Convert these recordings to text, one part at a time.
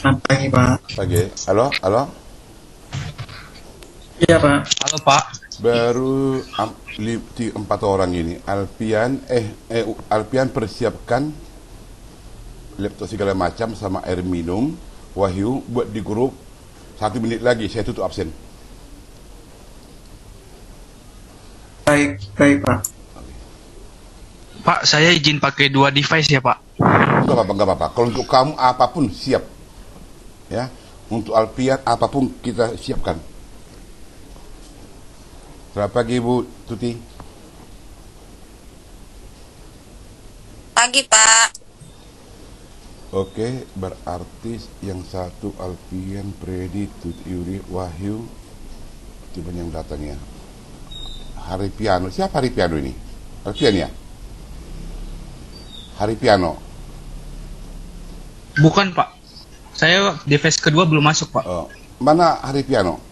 Selamat pagi, Pak. Pagi. Halo, halo. Iya, Pak. Halo Pak. Baru 4 orang ini. Alpian persiapkan laptop segala macam sama air minum. Wahyu buat di grup. 1 menit lagi saya tutup absen. Baik, baik, Pak. Pak, saya izin pakai 2 device ya Pak. Enggak apa-apa, enggak apa-apa. Kalau untuk kamu apapun siap. Ya. Untuk Alpian apapun kita siapkan. Selamat pagi Bu Tuti. Pagi, Pak. Oke, berarti yang satu Alpian, Freddy, Tuti, Yuri, Wahyu. Coba yang datang ya. Hari Piano. Siapa Hari Piano ini? Alpian ya? Hari Piano. Bukan Pak. Saya device kedua belum masuk Pak. Oh, mana Hari Piano?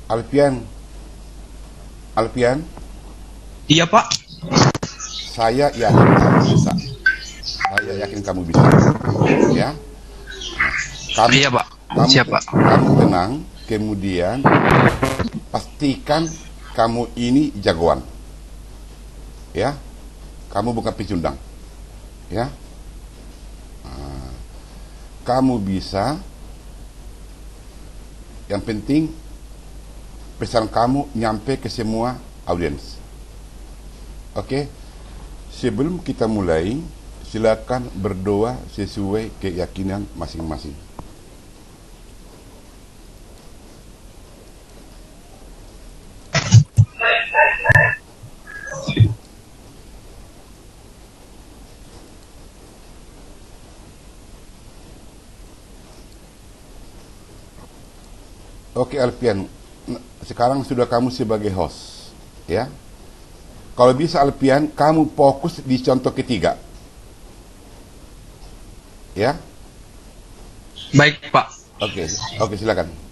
Alpian. Alpian, Iya Pak. saya yakin kamu bisa. Saya yakin kamu bisa. Ya. Kamu, Iya Pak. Siap Pak. Kamu tenang, kemudian pastikan kamu ini jagoan. Ya. Kamu bukan pecundang. Ya. Nah, kamu bisa. Yang penting pesan kamu nyampe ke semua audiens. Oke? Sebelum kita mulai, silakan berdoa sesuai keyakinan masing-masing. Oke Alpian, sekarang sudah kamu sebagai host, ya. Kalau bisa Alpian, kamu fokus di contoh ketiga, ya. Baik Pak. Oke, oke silakan.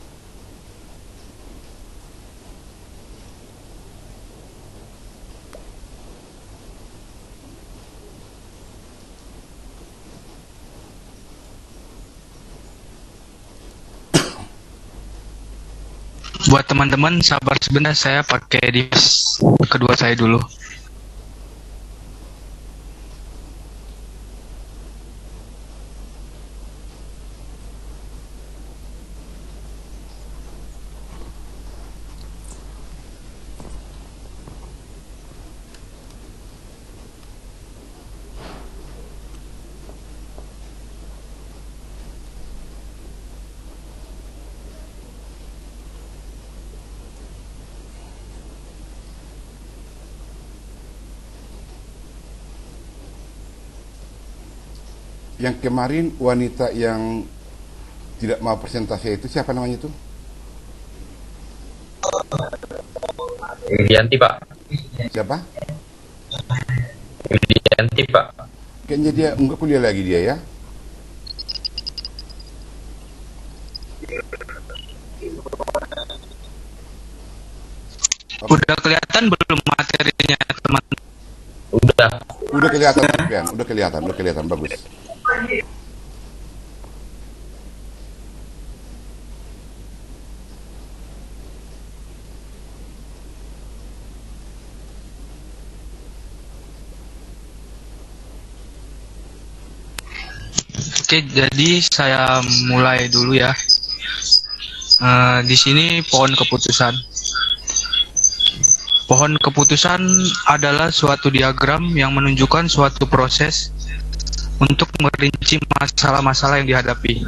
Buat teman-teman sabar sebentar, saya pakai device kedua saya dulu. Yang kemarin wanita yang tidak mau presentasi itu siapa namanya itu? Widianti Pak. Siapa? Widianti Pak. Kayaknya dia enggak kuliah lagi dia ya. Udah kelihatan belum materinya teman? Udah. Udah kelihatan Alpian, udah kelihatan bagus. Oke, jadi saya mulai dulu ya. Di sini pohon keputusan. Pohon keputusan adalah suatu diagram yang menunjukkan suatu proses untuk merinci masalah-masalah yang dihadapi.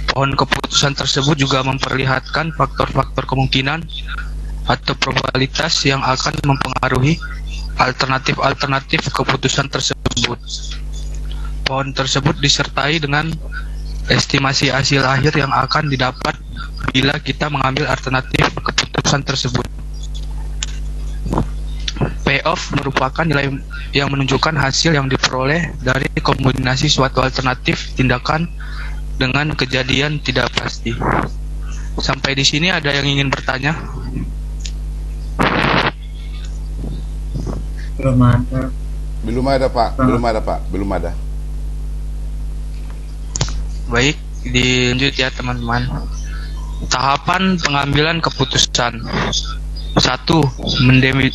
Pohon keputusan tersebut juga memperlihatkan faktor-faktor kemungkinan atau probabilitas yang akan mempengaruhi alternatif-alternatif keputusan tersebut. Pohon tersebut disertai dengan estimasi hasil akhir yang akan didapat bila kita mengambil alternatif keputusan tersebut. Payoff merupakan nilai yang menunjukkan hasil yang diperoleh dari kombinasi suatu alternatif tindakan dengan kejadian tidak pasti. Sampai di sini ada yang ingin bertanya? belum ada. Belum ada Pak, belum ada Pak, belum ada. Baik, dilanjut ya teman-teman. Tahapan pengambilan keputusan. 1.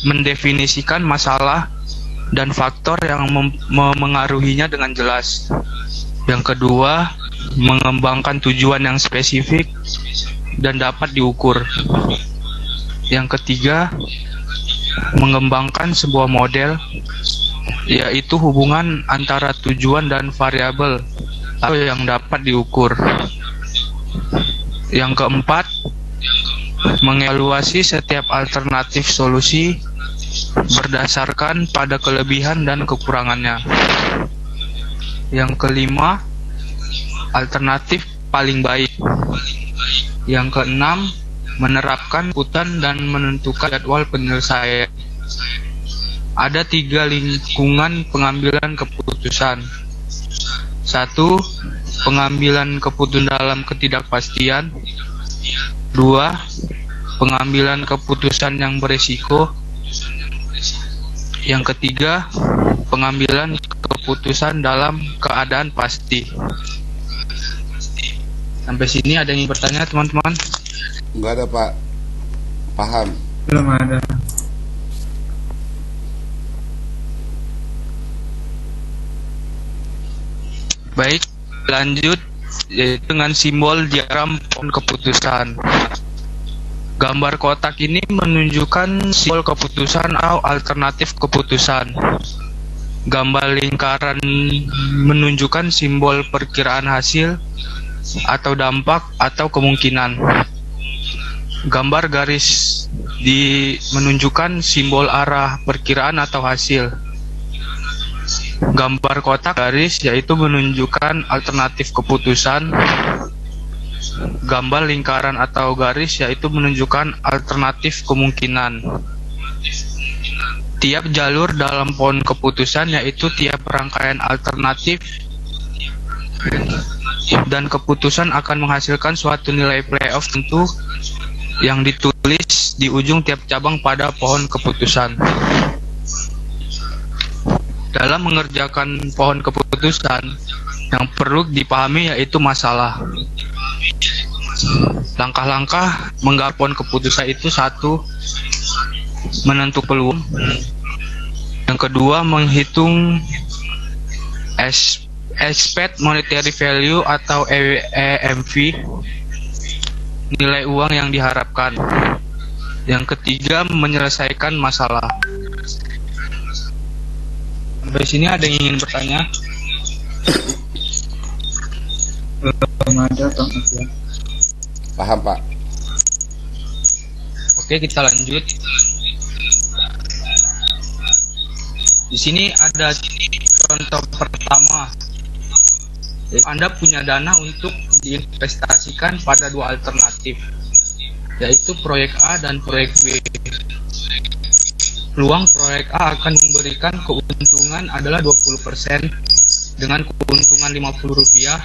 Mendefinisikan masalah dan faktor yang memengaruhinya dengan jelas. Yang kedua, mengembangkan tujuan yang spesifik dan dapat diukur. Yang ketiga, mengembangkan sebuah model, yaitu hubungan antara tujuan dan variabel atau yang dapat diukur. Yang keempat, mengevaluasi setiap alternatif solusi berdasarkan pada kelebihan dan kekurangannya. Yang kelima, alternatif paling baik. Yang keenam, menerapkan rutan dan menentukan jadwal penyelesaian. Ada 3 lingkungan pengambilan keputusan. 1. Pengambilan keputusan dalam ketidakpastian. 2. Pengambilan keputusan yang berisiko. Yang ketiga, pengambilan keputusan dalam keadaan pasti. Sampai sini ada yang bertanya teman-teman? Enggak ada Pak. Paham. Belum ada. Baik, lanjut yaitu dengan simbol diagram pohon keputusan. Gambar kotak ini menunjukkan simbol keputusan atau alternatif keputusan. Gambar lingkaran menunjukkan simbol perkiraan hasil atau dampak atau kemungkinan. Gambar garis menunjukkan simbol arah perkiraan atau hasil. Gambar kotak garis yaitu menunjukkan alternatif keputusan. Gambar lingkaran atau garis yaitu menunjukkan alternatif kemungkinan. Tiap jalur dalam pohon keputusan yaitu tiap rangkaian alternatif dan keputusan akan menghasilkan suatu nilai playoff tentu yang ditulis di ujung tiap cabang pada pohon keputusan. Dalam mengerjakan pohon keputusan, yang perlu dipahami yaitu masalah. Langkah-langkah menggapai pohon keputusan itu: 1. Menentukan peluang. Yang kedua, menghitung expected monetary value atau EMV, nilai uang yang diharapkan. Yang ketiga, menyelesaikan masalah. Sampai sini ada yang ingin bertanya? Belum ada Bang Asia. Paham Pak. Oke, kita lanjut. Di sini ada contoh pertama. Anda punya dana untuk diinvestasikan pada 2 alternatif, yaitu proyek A dan proyek B. Peluang proyek A akan memberikan keuntungan adalah 20% dengan keuntungan Rp50,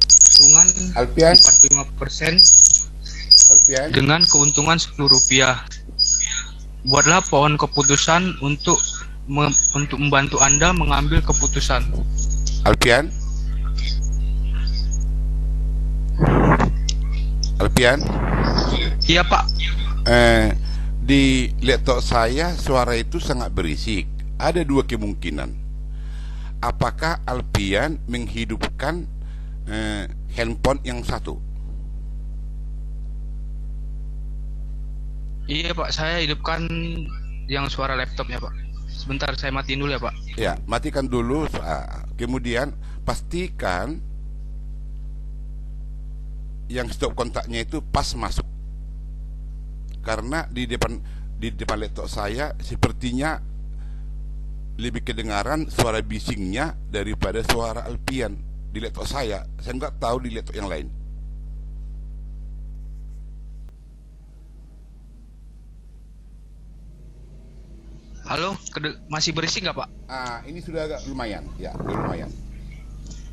keuntungan Alpian, 45% Alpian. dengan keuntungan Rp10. Buatlah pohon keputusan untuk membantu Anda mengambil keputusan. Alpian. Alpian. Iya Pak. Di laptop saya suara itu sangat berisik. Ada 2 kemungkinan. Apakah Alpian menghidupkan handphone yang satu? Iya Pak, saya hidupkan yang suara laptopnya Pak. Sebentar, saya matiin dulu ya Pak. Ya, matikan dulu. Kemudian pastikan yang stop kontaknya itu pas masuk. Karena di depan laptop saya sepertinya lebih kedengaran suara bisingnya daripada suara Alpian di laptop saya. Saya nggak tahu di laptop yang lain. Halo, masih berisik nggak Pak? Ini sudah agak lumayan, ya, sudah lumayan.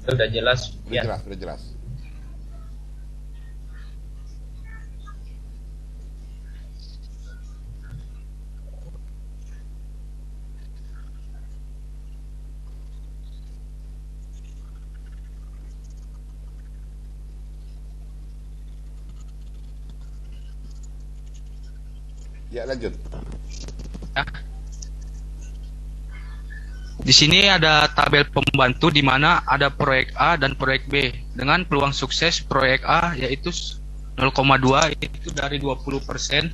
Sudah jelas. Sudah Ya. jelas, sudah jelas. Ya, lanjut. Ya. Di sini ada tabel pembantu di mana ada proyek A dan proyek B dengan peluang sukses proyek A yaitu 0,2 itu dari 20%.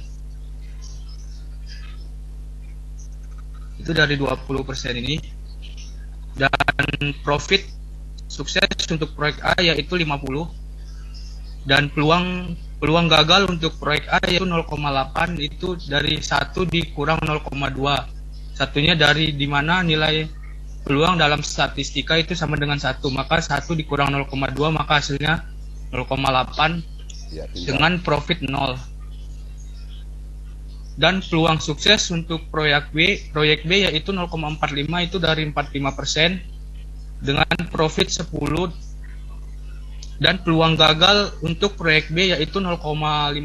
Itu dari 20% ini. Dan profit sukses untuk proyek A yaitu 50 dan peluang gagal untuk proyek A yaitu 0,8 itu dari 1 dikurang 0,2. Satunya dari dimana nilai peluang dalam statistika itu sama dengan 1, maka 1 dikurang 0,2 maka hasilnya 0,8 Ya, dengan profit 0. Dan peluang sukses untuk proyek B yaitu 0,45 itu dari 45% dengan profit 10. Dan peluang gagal untuk proyek B yaitu 0,55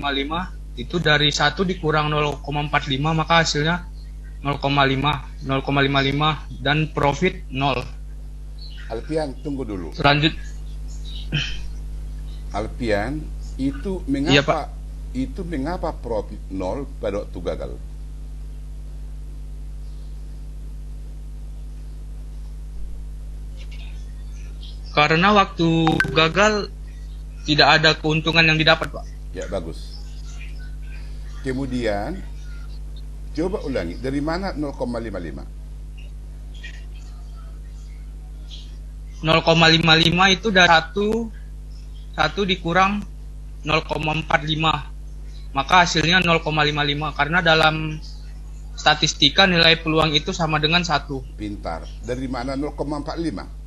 itu dari 1 dikurang 0,45 maka hasilnya 0,55 dan profit 0. Alpian, tunggu dulu. Selanjut Alpian, itu Iya, Pak. mengapa profit 0 pada waktu gagal? karena waktu gagal tidak ada keuntungan yang didapat, Pak. Ya, bagus. Kemudian coba ulangi, dari mana 0,55? 0,55 itu dari 1 dikurang 0,45 maka hasilnya 0,55 karena dalam statistika nilai peluang itu sama dengan 1. Pintar. Dari mana 0,45?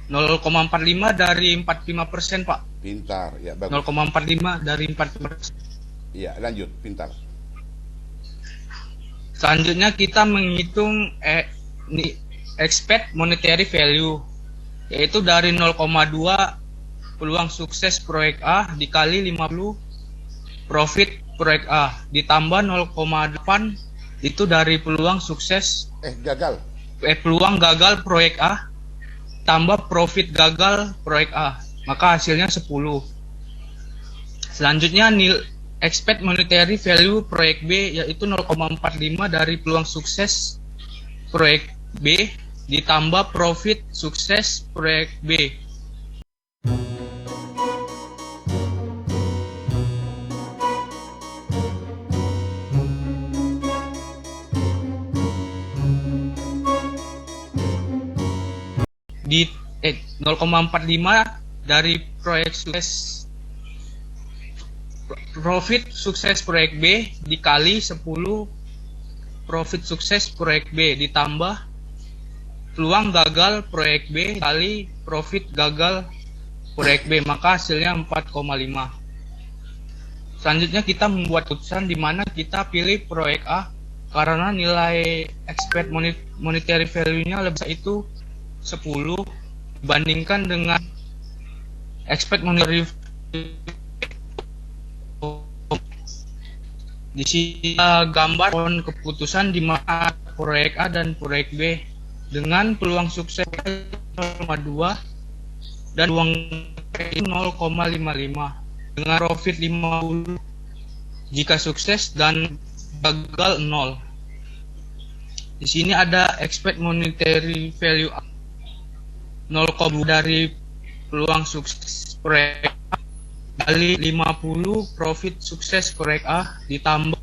0,45 dari 45%, Pak. Pintar, ya bagus. 0,45 dari 45%. Ya, lanjut, pintar. Selanjutnya kita menghitung expect monetary value yaitu dari 0,2 peluang sukses proyek A dikali 50 profit proyek A ditambah 0,8 itu dari peluang sukses peluang gagal proyek A tambah profit gagal proyek A maka hasilnya 10. Selanjutnya expect monetary value proyek B yaitu 0,45 dari peluang sukses proyek B ditambah profit sukses proyek B. Di 0,45 dari proyek sukses profit sukses proyek B dikali 10 profit sukses proyek B ditambah peluang gagal proyek B kali profit gagal proyek B maka hasilnya 4,5. Selanjutnya kita membuat keputusan di mana kita pilih proyek A karena nilai expect monetary value-nya lebih besar itu 10 dibandingkan dengan expect monetary di sini gambar keputusan di mana proyek A dan proyek B dengan peluang sukses 0,2 dan peluang 0,55 dengan profit 50 jika sukses dan gagal 0. Di sini ada expect monetary value 0,2 dari peluang sukses proyek A kali 50 profit sukses proyek A ditambah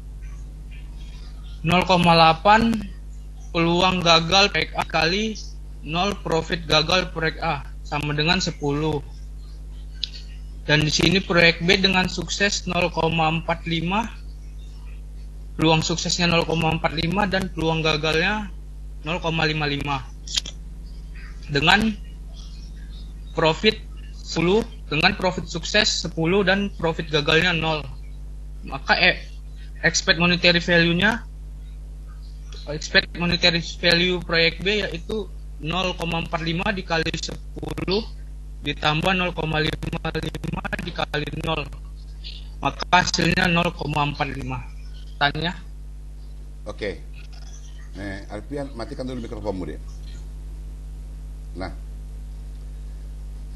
0,8 peluang gagal proyek A kali 0 profit gagal proyek A sama dengan 10. Dan di sini proyek B dengan sukses 0,45 peluang suksesnya 0,45 dan peluang gagalnya 0,55 dengan profit 10 dengan profit sukses 10 dan profit gagalnya 0 maka expect monetary value-nya expect monetary value proyek B yaitu 0,45 dikali 10 ditambah 0,55 dikali 0 maka hasilnya 0,45. Tanya. Oke. Alpian, matikan dulu mikrofonmu dia. Nah,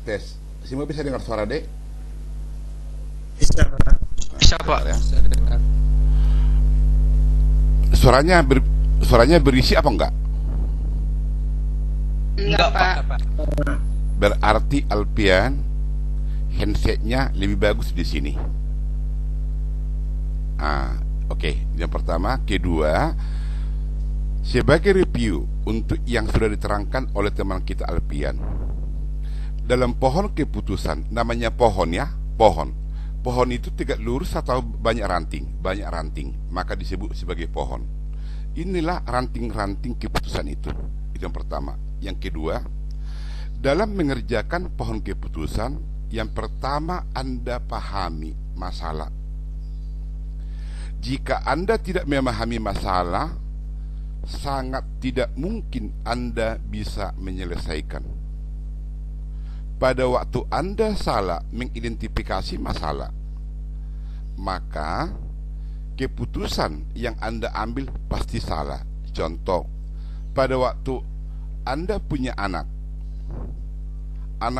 tes. Semua bisa dengar suara Dek? Bisa, Pak. Bisa, Pak. Ya. Bisa dengar. Suaranya berisi apa enggak? Enggak, Pak. Berarti Alpian handsetnya lebih bagus di sini. Oke. Yang pertama, kedua, sebagai review untuk yang sudah diterangkan oleh teman kita Alpian. Dalam pohon keputusan, namanya pohon ya, pohon. Pohon itu tegak lurus atau banyak ranting, maka disebut sebagai pohon. Inilah ranting-ranting keputusan itu. Itu yang pertama. Yang kedua, dalam mengerjakan pohon keputusan, yang pertama Anda pahami masalah. Jika Anda tidak memahami masalah, sangat tidak mungkin Anda bisa menyelesaikan. Pada waktu Anda salah mengidentifikasi masalah, maka keputusan yang Anda ambil pasti salah. Contoh, pada waktu Anda punya anak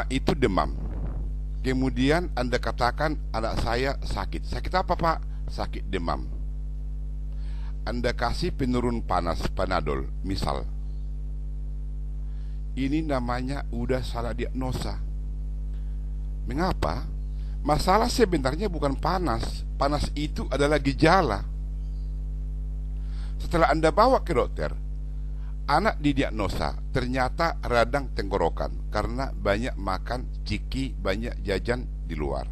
itu demam, kemudian Anda katakan anak saya sakit. Sakit apa, Pak? Sakit demam. Anda kasih penurun panas, Panadol, misal. Ini namanya udah salah diagnosa. Mengapa? Masalah sebenarnya bukan panas. Panas itu adalah gejala. Setelah Anda bawa ke dokter, anak didiagnosa ternyata radang tenggorokan karena banyak makan ciki, banyak jajan di luar.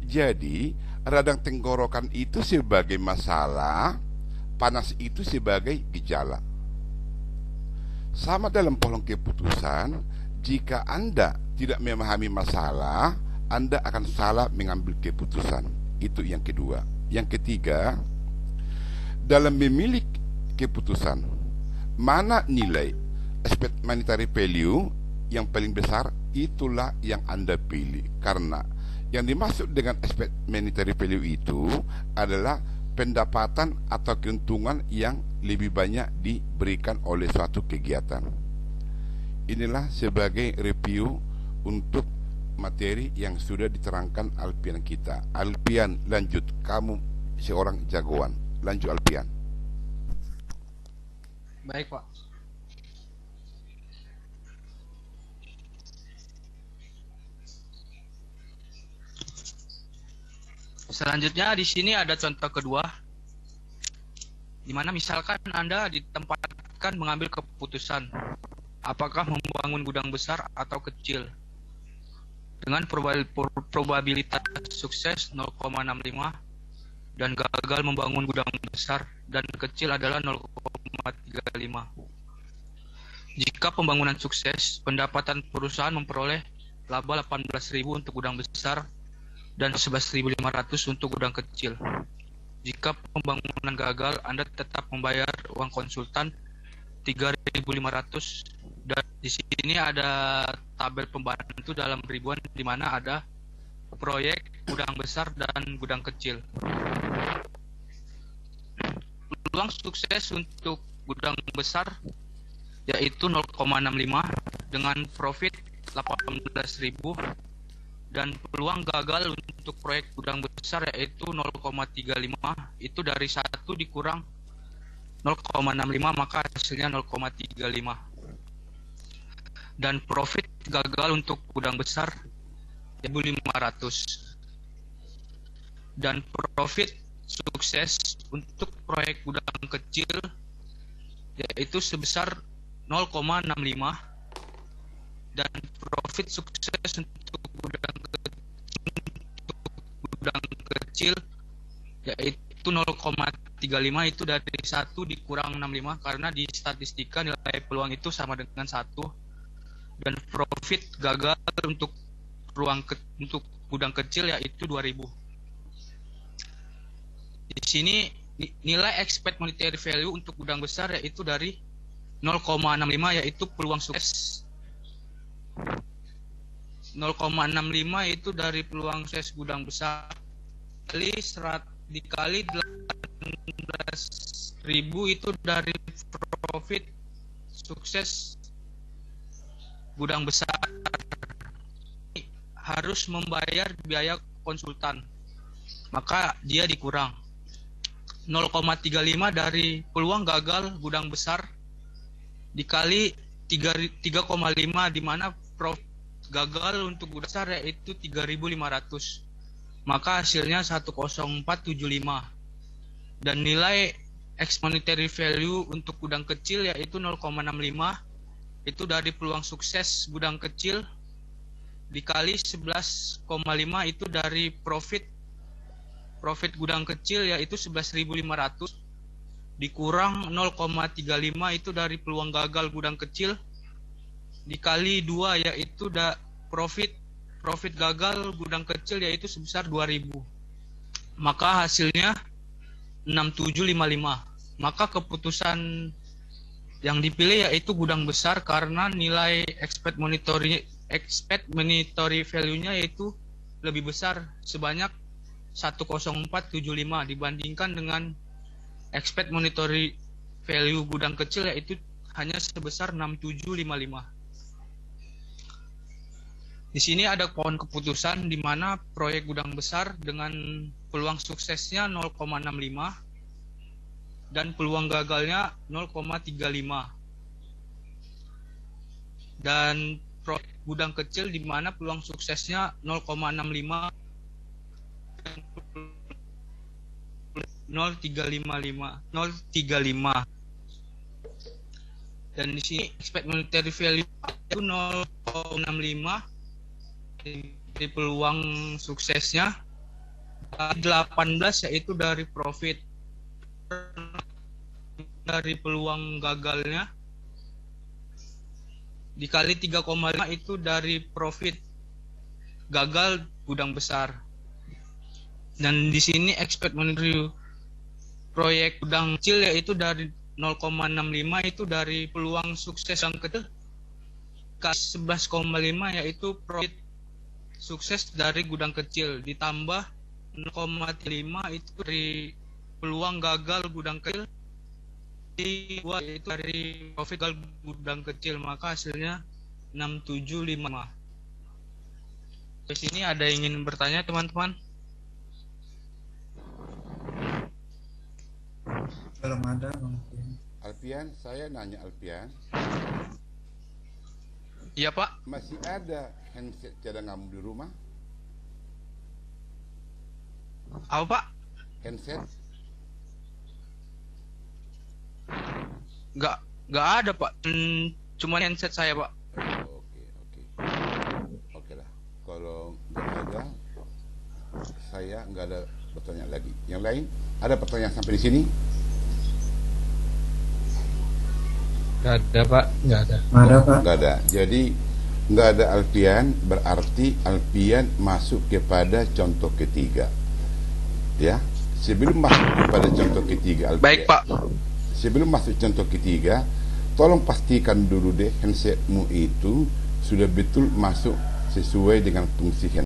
Jadi radang tenggorokan itu sebagai masalah, panas itu sebagai gejala. Sama dalam pohon keputusan, jika Anda tidak memahami masalah, Anda akan salah mengambil keputusan. Itu yang kedua. Yang ketiga, dalam memilih keputusan, mana nilai aspek monetary value yang paling besar, itulah yang Anda pilih. Karena yang dimaksud dengan aspek monetary value itu adalah pendapatan atau keuntungan yang lebih banyak diberikan oleh suatu kegiatan. Inilah sebagai review untuk materi yang sudah diterangkan Alpian kita. Alpian, lanjut. Kamu seorang jagoan. Lanjut, Alpian. Baik, Pak. Selanjutnya di sini ada contoh kedua, di mana misalkan Anda ditempatkan mengambil keputusan apakah membangun gudang besar atau kecil dengan probabilitas sukses 0,65 dan gagal membangun gudang besar dan kecil adalah 0,35. Jika pembangunan sukses, pendapatan perusahaan memperoleh laba 18.000 untuk gudang besar dan 11.500 untuk gudang kecil. Jika pembangunan gagal, Anda tetap membayar uang konsultan 3.500, dan di sini ada tabel pembantu dalam ribuan di mana ada proyek gudang besar dan gudang kecil. Peluang sukses untuk gudang besar yaitu 0,65 dengan profit 18.000, dan peluang gagal untuk proyek gudang besar yaitu 0,35, itu dari 1 dikurang 0,65 maka hasilnya 0,35. Dan profit gagal untuk gudang besar 1.500, dan profit sukses untuk proyek gudang kecil yaitu sebesar 0,65, dan profit sukses untuk gudang kecil yaitu 0,35, itu dari 1 dikurang 65 karena di statistika nilai peluang itu sama dengan 1. Dan profit gagal untuk untuk gudang kecil yaitu 2.000. Di sini nilai expected monetary value untuk gudang besar yaitu dari 0,65, yaitu peluang sukses 0,65 itu dari peluang sukses gudang besar dikali 18.000 itu dari profit sukses gudang besar. Harus membayar biaya konsultan, maka dia dikurang. 0,35 dari peluang gagal gudang besar dikali 3,5 di mana profit gagal untuk gudang besar yaitu 3.500. Maka hasilnya 10475. Dan nilai ex monetary value untuk gudang kecil yaitu 0,65 itu dari peluang sukses gudang kecil dikali 11,5 itu dari profit gudang kecil yaitu 11.500 dikurang 0,35 itu dari peluang gagal gudang kecil dikali 2 yaitu profit gagal gudang kecil yaitu sebesar 2.000. Maka hasilnya 6755. Maka keputusan yang dipilih yaitu gudang besar karena nilai expect monetary value-nya yaitu lebih besar sebanyak 10475 dibandingkan dengan expect monetary value gudang kecil yaitu hanya sebesar 6755. Di sini ada pohon keputusan di mana proyek gudang besar dengan peluang suksesnya 0,65 dan peluang gagalnya 0,35. Dan proyek gudang kecil di mana peluang suksesnya 0,65 0,355. Dan di sini expect monetary value itu 0,65 dari peluang suksesnya 18 yaitu dari profit dari peluang gagalnya dikali 3,5 itu dari profit gagal gudang besar. Dan di sini expect monetary proyek gudang kecil yaitu dari 0,65 itu dari peluang sukses yang kecil kali 11,5 yaitu profit sukses dari gudang kecil ditambah 0,5 itu dari peluang gagal gudang kecil yaitu dari profit gagal gudang kecil, maka hasilnya 6755. Di sini ada yang ingin bertanya teman-teman? Belum ada Bang. Alpian, saya nanya Alpian, Iya Pak. masih ada handset cadanganmu di rumah? Apa Pak? Handset? Nggak ada Pak. Cuma handset saya Pak. Oke lah. Kalau nggak ada, saya nggak ada pertanyaan lagi. Yang lain, ada pertanyaan sampai di sini? Nggak ada Pak, nggak ada. Ada Pak. Nggak ada. Jadi nggak ada Alpian, berarti Alpian masuk kepada contoh ketiga. Ya, sebelum masuk kepada contoh ketiga Alpian, Baik Pak. sebelum masuk contoh ketiga, tolong pastikan dulu deh handsetmu itu sudah betul masuk sesuai dengan fungsi handset.